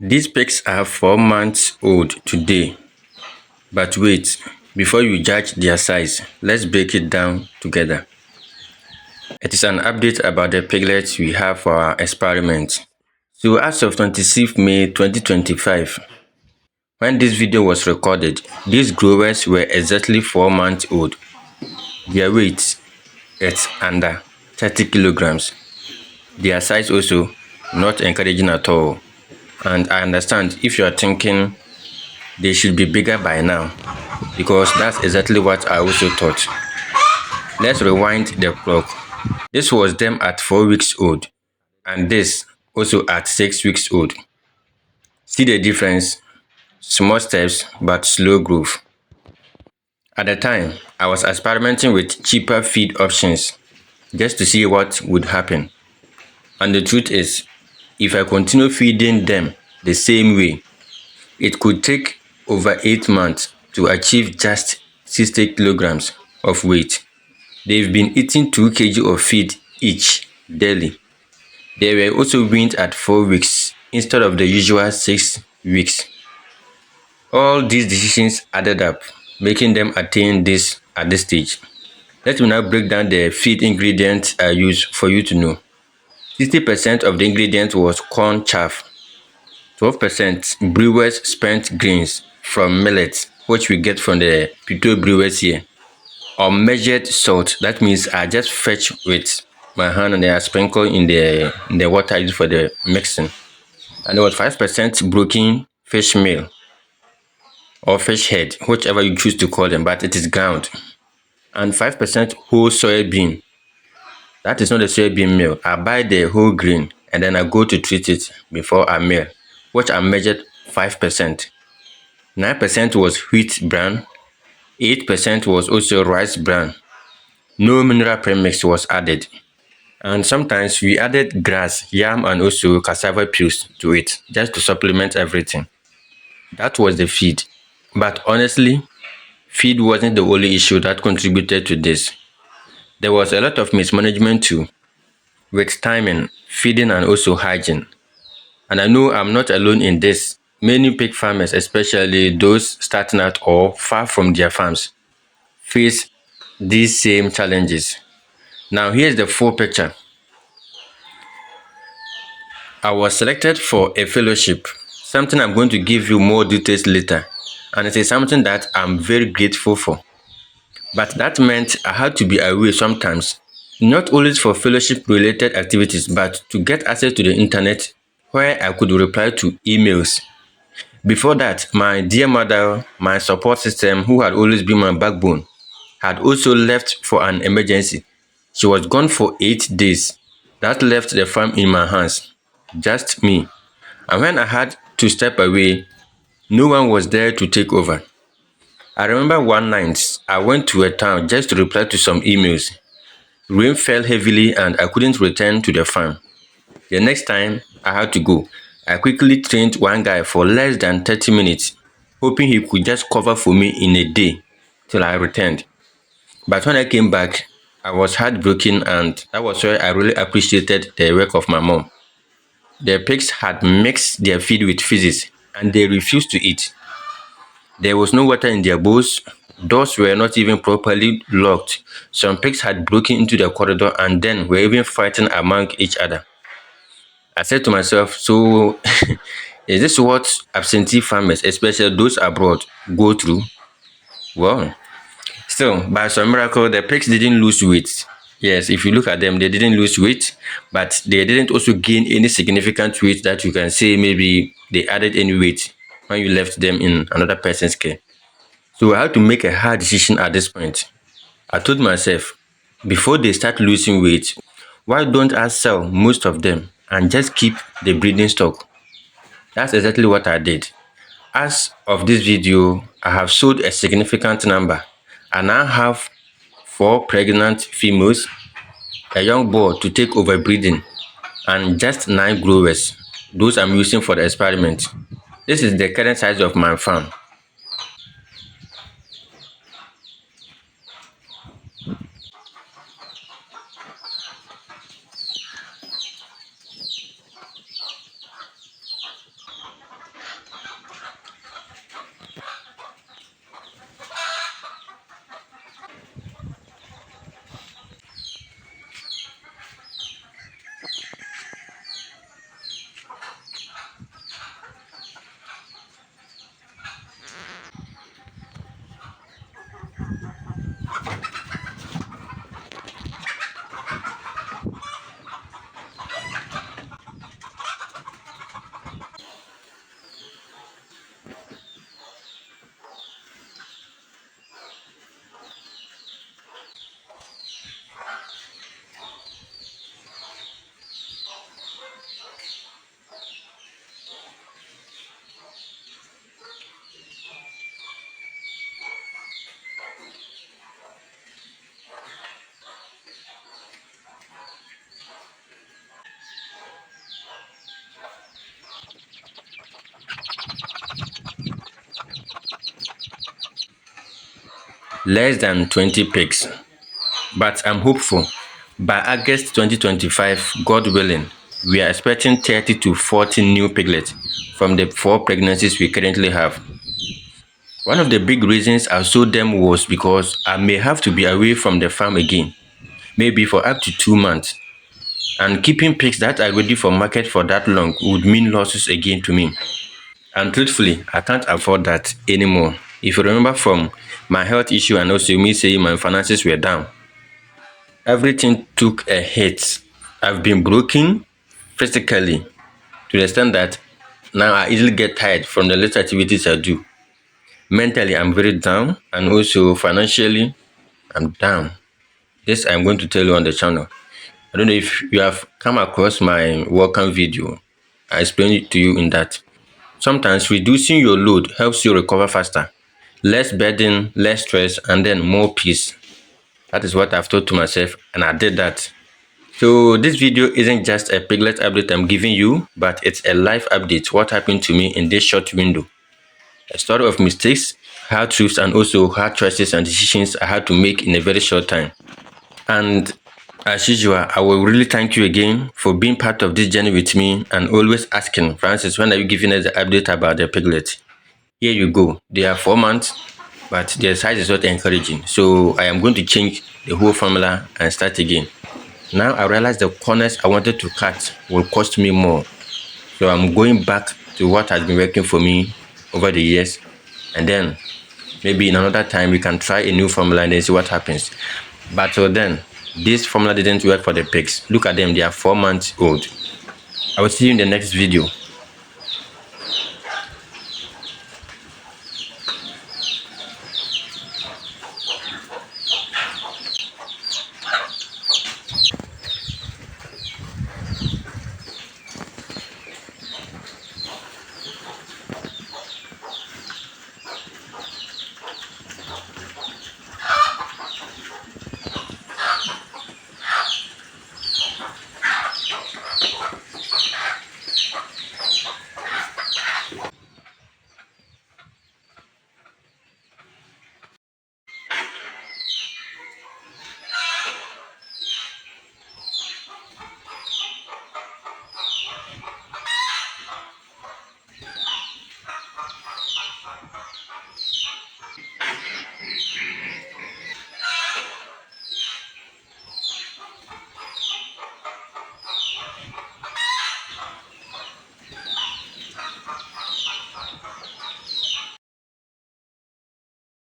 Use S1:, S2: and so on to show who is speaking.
S1: These pigs are 4 months old today, but wait, before you judge their size, let's break it down together. It is an update about the piglets we have for our experiment. So as of 26th May 2025, when this video was recorded, these growers were exactly 4 months old. Their weight is under 30 kilograms. Their size also not encouraging at all. And I understand if you are thinking they should be bigger by now, because that's exactly what I also thought. Let's rewind the clock. This was them at 4 weeks old, and this also at 6 weeks old. See the difference? Small steps, but slow growth. At the time, I was experimenting with cheaper feed options just to see what would happen. And the truth is, if I continue feeding them the same way, it could take over 8 months to achieve just 60 kilograms of weight. They've been eating 2 kg of feed each daily. They were also weaned at 4 weeks instead of the usual 6 weeks. All these decisions added up, making them attain this at this stage. Let me now break down the feed ingredients I used for you to know. 60% of the ingredients was corn chaff, 12% brewers spent grains from millet, which we get from the Pito brewers here. Unmeasured salt, that means I just fetch with my hand and I sprinkle in the water I use for the mixing. And there was 5% broken fish meal or fish head, whichever you choose to call them, but it is ground. And 5% whole soybean. That is not the soybean meal. I buy the whole grain and then I go to treat it before I mill, which I measured 5%. 9% was wheat bran, 8% was also rice bran. No mineral premix was added. And sometimes we added grass, yam, and also cassava peels to it just to supplement everything. That was the feed. But honestly, feed wasn't the only issue that contributed to this. There was a lot of mismanagement too, with timing, feeding, and also hygiene. And I know I'm not alone in this. Many pig farmers, especially those starting out or far from their farms, face these same challenges. Now, here's the full picture. I was selected for a fellowship, something I'm going to give you more details later, and it is something that I'm very grateful for. But that meant I had to be away sometimes, not only for fellowship related activities, but to get access to the internet where I could reply to emails. Before that, my dear mother, my support system, who had always been my backbone, had also left for an emergency. She was gone for 8 days. That left the farm in my hands, just me. And when I had to step away, no one was there to take over. I remember one night, I went to a town just to reply to some emails. Rain fell heavily and I couldn't return to the farm. The next time I had to go, I quickly trained one guy for less than 30 minutes, hoping he could just cover for me in a day till I returned. But when I came back, I was heartbroken, and that was where I really appreciated the work of my mom. The pigs had mixed their feed with feces and they refused to eat. There was no water in their bowls. Doors were not even properly locked. Some pigs had broken into the corridor and then were even fighting among each other. I said to myself, so is this what absentee farmers, especially those abroad, go through? Well, still, by some miracle, the pigs didn't lose weight. Yes, if you look at them, they didn't lose weight, but they didn't also gain any significant weight that you can say maybe they added any weight when you left them in another person's care. So I had to make a hard decision at this point. I told myself, before they start losing weight, why don't I sell most of them and just keep the breeding stock? That's exactly what I did. As of this video, I have sold a significant number. I now have 4 pregnant females, a young boar to take over breeding, and just 9 growers. Those I'm using for the experiment. This is the current size of my farm. less than 20 pigs. But I'm hopeful. By August 2025, God willing, we are expecting 30 to 40 new piglets from the 4 pregnancies we currently have. One of the big reasons I sold them was because I may have to be away from the farm again, maybe for up to 2 months. And keeping pigs that are ready for market for that long would mean losses again to me. And truthfully, I can't afford that anymore. If you remember from my health issue and also me saying my finances were down, everything took a hit. I've been broken physically to the extent that now I easily get tired from the little activities I do. Mentally, I'm very down, and also financially, I'm down. This I'm going to tell you on the channel. I don't know if you have come across my welcome video. I explained it to you in that. Sometimes reducing your load helps you recover faster. Less burden, less stress, and then more peace. That is what I've told to myself, and I did that. So this video isn't just a piglet update I'm giving you, but it's a life update, what happened to me in this short window. A story of mistakes, hard truths, and also hard choices and decisions I had to make in a very short time. And as usual, I will really thank you again for being part of this journey with me and always asking, Francis, when are you giving us the update about the piglet? Here you go. They are 4 months, but their size is not encouraging. So I am going to change the whole formula and start again. Now I realize the corners I wanted to cut will cost me more. So I'm going back to what has been working for me over the years. And then maybe in another time we can try a new formula and then see what happens. But till then, this formula didn't work for the pigs. Look at them, they are 4 months old. I will see you in the next video.